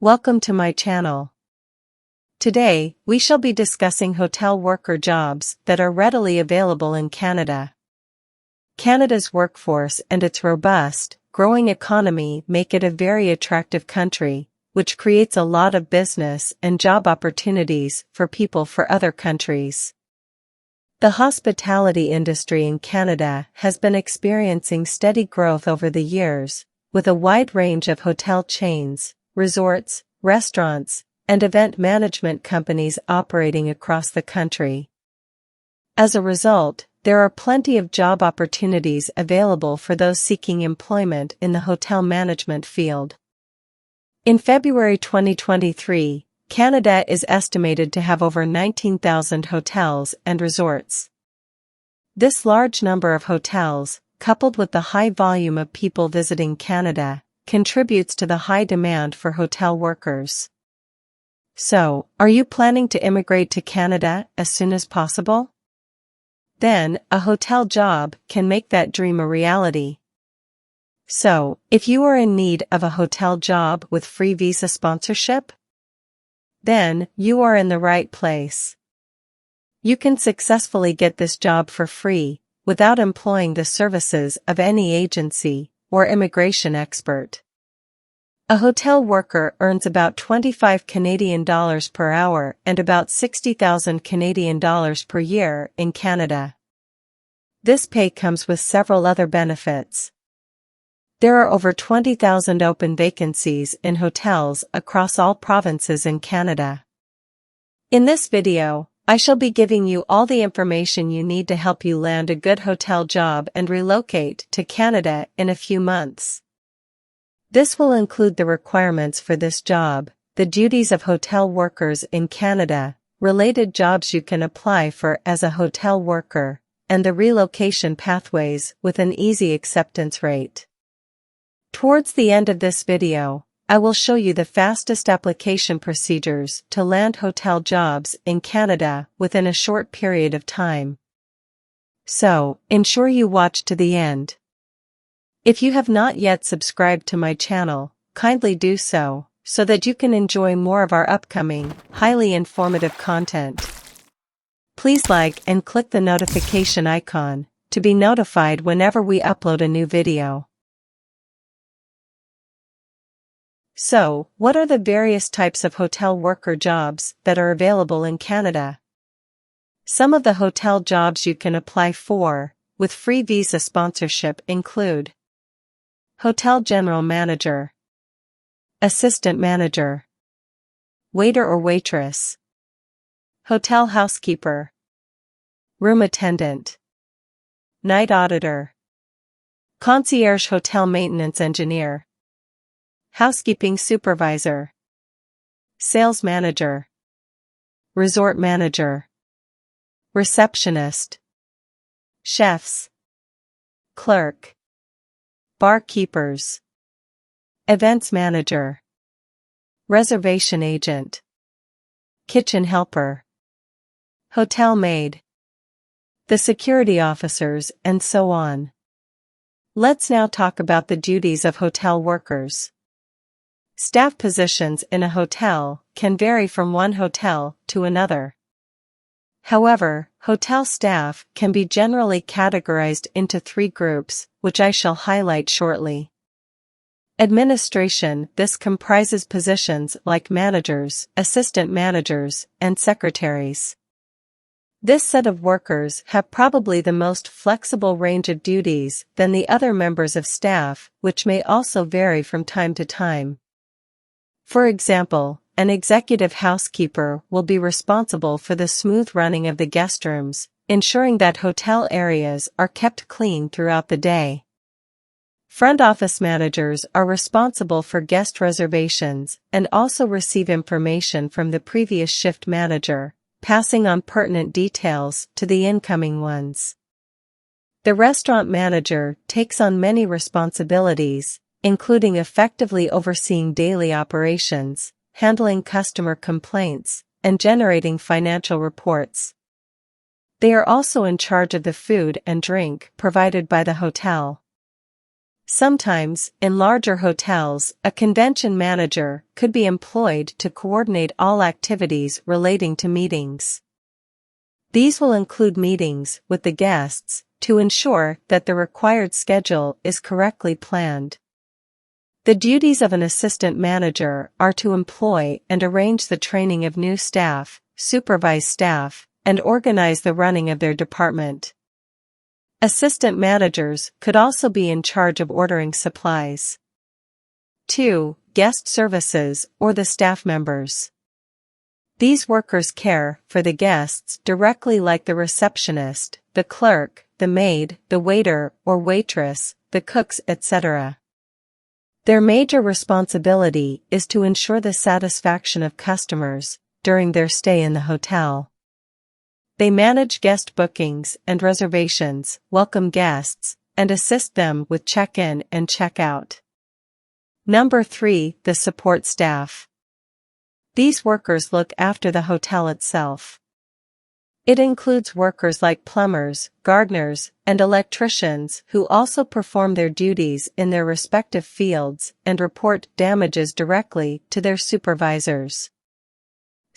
Welcome to my channel. Today, we shall be discussing hotel worker jobs that are readily available in Canada. Canada's workforce and its robust, growing economy make it a very attractive country, which creates a lot of business and job opportunities for people from other countries. The hospitality industry in Canada has been experiencing steady growth over the years, with a wide range of hotel chains, resorts, restaurants, and event management companies operating across the country. As a result, there are plenty of job opportunities available for those seeking employment in the hotel management field. In February 2023, Canada is estimated to have over 19,000 hotels and resorts. This large number of hotels, coupled with the high volume of people visiting Canada, contributes to the high demand for hotel workers. So, are you planning to immigrate to Canada as soon as possible? Then, a hotel job can make that dream a reality. So, if you are in need of a hotel job with free visa sponsorship, then you are in the right place. You can successfully get this job for free, without employing the services of any agency or immigration expert. A hotel worker earns about 25 Canadian dollars per hour and about 60,000 Canadian dollars per year in Canada. This pay comes with several other benefits. There are over 20,000 open vacancies in hotels across all provinces in Canada. In this video, I shall be giving you all the information you need to help you land a good hotel job and relocate to Canada in a few months. This will include the requirements for this job, the duties of hotel workers in Canada, related jobs you can apply for as a hotel worker, and the relocation pathways with an easy acceptance rate. Towards the end of this video, I will show you the fastest application procedures to land hotel jobs in Canada within a short period of time. So, ensure you watch to the end. If you have not yet subscribed to my channel, kindly do so that you can enjoy more of our upcoming, highly informative content. Please like and click the notification icon to be notified whenever we upload a new video. So, what are the various types of hotel worker jobs that are available in Canada? Some of the hotel jobs you can apply for, with free visa sponsorship include Hotel General Manager, Assistant Manager, Waiter or Waitress, Hotel Housekeeper, Room Attendant, Night Auditor, Concierge Hotel Maintenance Engineer, Housekeeping Supervisor, Sales Manager, Resort Manager, Receptionist, Chefs, Clerk, Barkeepers, Events Manager, Reservation Agent, Kitchen Helper, Hotel Maid, the Security Officers, and so on. Let's now talk about the duties of hotel workers. Staff positions in a hotel can vary from one hotel to another. However, hotel staff can be generally categorized into three groups, which I shall highlight shortly. Administration. This comprises positions like managers, assistant managers, and secretaries. This set of workers have probably the most flexible range of duties than the other members of staff, which may also vary from time to time. For example, an executive housekeeper will be responsible for the smooth running of the guest rooms, ensuring that hotel areas are kept clean throughout the day. Front office managers are responsible for guest reservations and also receive information from the previous shift manager, passing on pertinent details to the incoming ones. The restaurant manager takes on many responsibilities, including effectively overseeing daily operations, handling customer complaints, and generating financial reports. They are also in charge of the food and drink provided by the hotel. Sometimes, in larger hotels, a convention manager could be employed to coordinate all activities relating to meetings. These will include meetings with the guests to ensure that the required schedule is correctly planned. The duties of an assistant manager are to employ and arrange the training of new staff, supervise staff, and organize the running of their department. Assistant managers could also be in charge of ordering supplies. 2. Guest services or the staff members. These workers care for the guests directly like the receptionist, the clerk, the maid, the waiter or waitress, the cooks, etc. Their major responsibility is to ensure the satisfaction of customers during their stay in the hotel. They manage guest bookings and reservations, welcome guests, and assist them with check-in and check-out. Number 3. The support staff. These workers look after the hotel itself. It includes workers like plumbers, gardeners, and electricians who also perform their duties in their respective fields and report damages directly to their supervisors.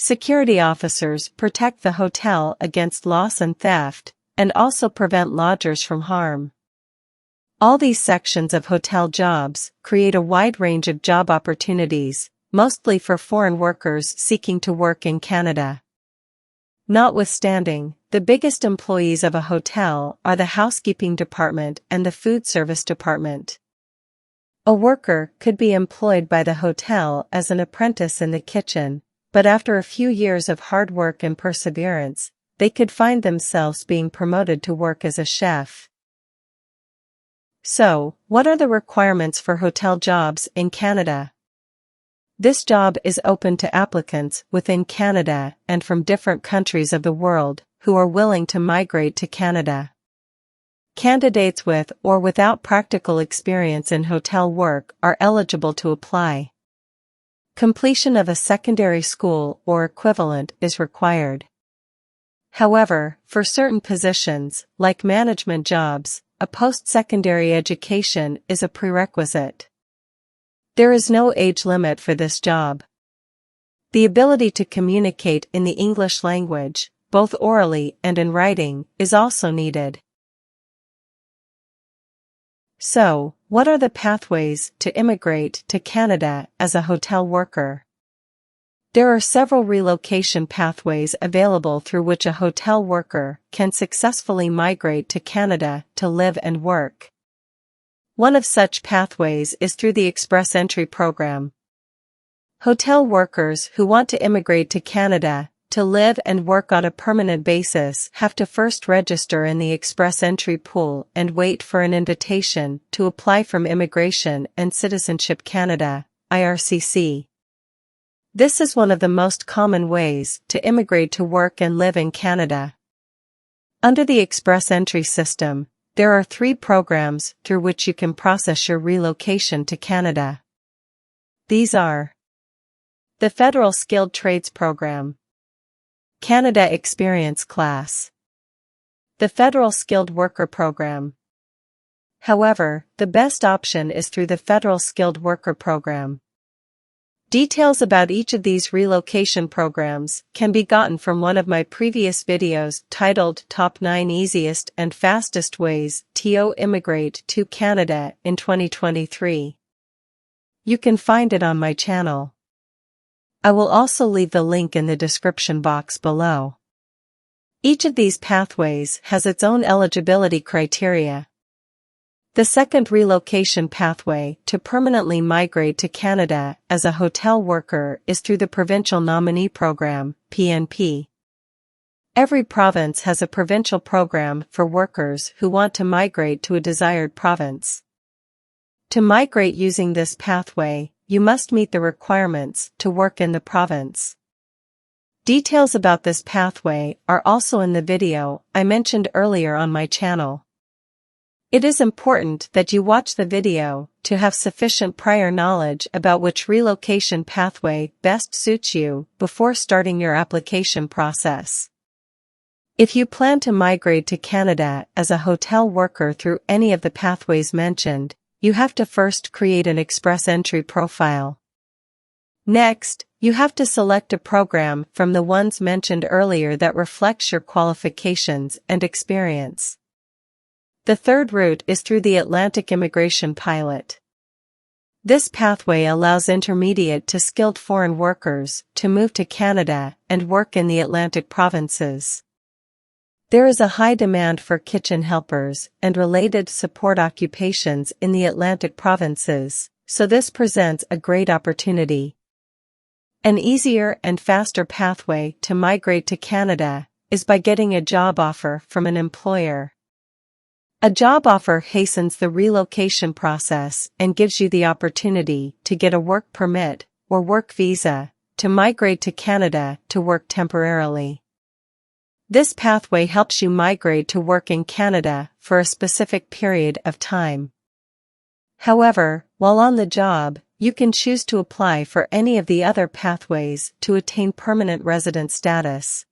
Security officers protect the hotel against loss and theft, and also prevent lodgers from harm. All these sections of hotel jobs create a wide range of job opportunities, mostly for foreign workers seeking to work in Canada. Notwithstanding, the biggest employees of a hotel are the housekeeping department and the food service department. A worker could be employed by the hotel as an apprentice in the kitchen, but after a few years of hard work and perseverance, they could find themselves being promoted to work as a chef. So, what are the requirements for hotel jobs in Canada? This job is open to applicants within Canada and from different countries of the world who are willing to migrate to Canada. Candidates with or without practical experience in hotel work are eligible to apply. Completion of a secondary school or equivalent is required. However, for certain positions, like management jobs, a post-secondary education is a prerequisite. There is no age limit for this job. The ability to communicate in the English language, both orally and in writing, is also needed. So, what are the pathways to immigrate to Canada as a hotel worker? There are several relocation pathways available through which a hotel worker can successfully migrate to Canada to live and work. One of such pathways is through the Express Entry program. Hotel workers who want to immigrate to Canada to live and work on a permanent basis have to first register in the Express Entry pool and wait for an invitation to apply from Immigration and Citizenship Canada, IRCC. This is one of the most common ways to immigrate to work and live in Canada. Under the Express Entry system, there are 3 programs through which you can process your relocation to Canada. These are the Federal Skilled Trades Program, Canada Experience Class, the Federal Skilled Worker Program. However, the best option is through the Federal Skilled Worker Program. Details about each of these relocation programs can be gotten from one of my previous videos titled Top 9 Easiest and Fastest Ways to Immigrate to Canada in 2023. You can find it on my channel. I will also leave the link in the description box below. Each of these pathways has its own eligibility criteria. The second relocation pathway to permanently migrate to Canada as a hotel worker is through the Provincial Nominee Program, PNP. Every province has a provincial program for workers who want to migrate to a desired province. To migrate using this pathway, you must meet the requirements to work in the province. Details about this pathway are also in the video I mentioned earlier on my channel. It is important that you watch the video to have sufficient prior knowledge about which relocation pathway best suits you before starting your application process. If you plan to migrate to Canada as a hotel worker through any of the pathways mentioned, you have to first create an Express Entry profile. Next, you have to select a program from the ones mentioned earlier that reflects your qualifications and experience. The third route is through the Atlantic Immigration Pilot. This pathway allows intermediate to skilled foreign workers to move to Canada and work in the Atlantic provinces. There is a high demand for kitchen helpers and related support occupations in the Atlantic provinces, so this presents a great opportunity. An easier and faster pathway to migrate to Canada is by getting a job offer from an employer. A job offer hastens the relocation process and gives you the opportunity to get a work permit or work visa to migrate to Canada to work temporarily. This pathway helps you migrate to work in Canada for a specific period of time. However, while on the job, you can choose to apply for any of the other pathways to attain permanent resident status.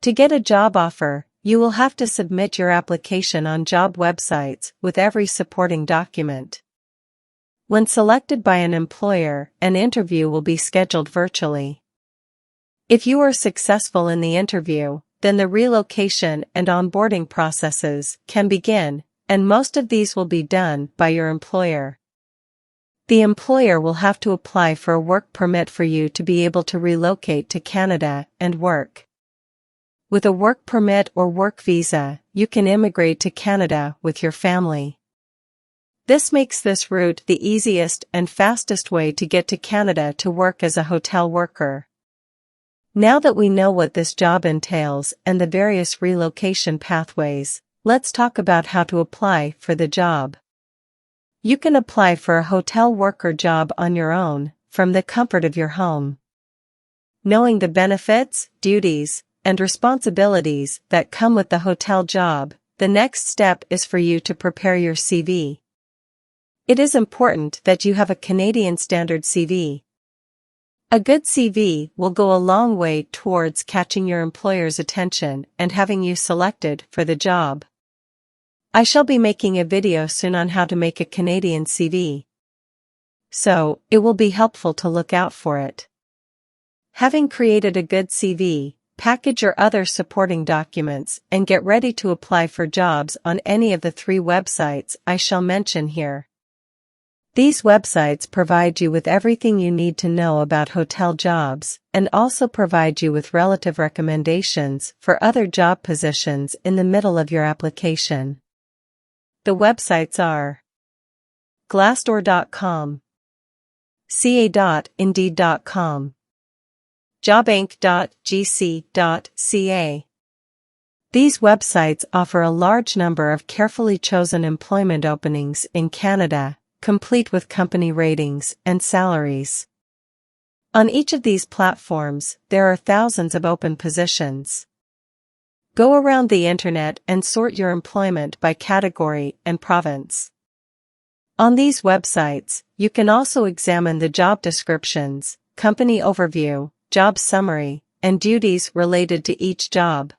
To get a job offer, you will have to submit your application on job websites with every supporting document. When selected by an employer, an interview will be scheduled virtually. If you are successful in the interview, then the relocation and onboarding processes can begin, and most of these will be done by your employer. The employer will have to apply for a work permit for you to be able to relocate to Canada and work. With a work permit or work visa, you can immigrate to Canada with your family. This makes this route the easiest and fastest way to get to Canada to work as a hotel worker. Now that we know what this job entails and the various relocation pathways, let's talk about how to apply for the job. You can apply for a hotel worker job on your own, from the comfort of your home. Knowing the benefits, duties, and responsibilities that come with the hotel job, the next step is for you to prepare your CV. It is important that you have a Canadian Standard CV. A good CV will go a long way towards catching your employer's attention and having you selected for the job. I shall be making a video soon on how to make a Canadian CV. So, it will be helpful to look out for it. Having created a good CV, package your other supporting documents and get ready to apply for jobs on any of the 3 websites I shall mention here. These websites provide you with everything you need to know about hotel jobs and also provide you with relative recommendations for other job positions in the middle of your application. The websites are Glassdoor.com, ca.indeed.com, jobank.gc.ca. These websites offer a large number of carefully chosen employment openings in Canada, complete with company ratings and salaries. On each of these platforms, there are thousands of open positions. Go around the internet and sort your employment by category and province. On these websites, you can also examine the job descriptions, company overview, job summary, and duties related to each job.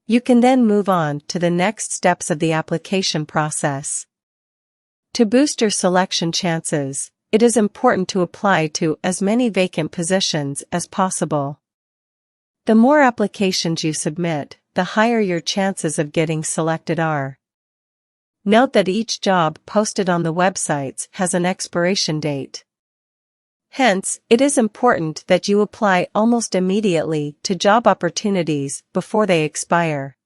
You can then move on to the next steps of the application process. To boost your selection chances, it is important to apply to as many vacant positions as possible. The more applications you submit, the higher your chances of getting selected are. Note that each job posted on the websites has an expiration date. Hence, it is important that you apply almost immediately to job opportunities before they expire.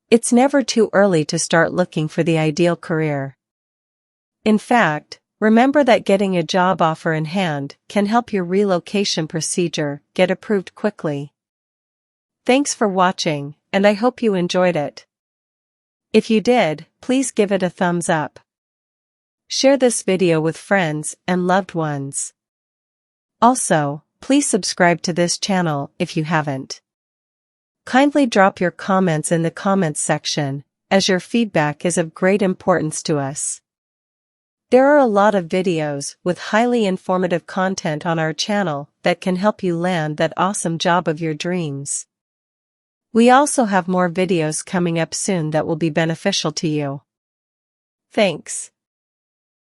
It's never too early to start looking for the ideal career. In fact, remember that getting a job offer in hand can help your relocation procedure get approved quickly. Thanks for watching, and I hope you enjoyed it. If you did, please give it a thumbs up. Share this video with friends and loved ones. Also, please subscribe to this channel if you haven't. Kindly drop your comments in the comments section, as your feedback is of great importance to us. There are a lot of videos with highly informative content on our channel that can help you land that awesome job of your dreams. We also have more videos coming up soon that will be beneficial to you. Thanks.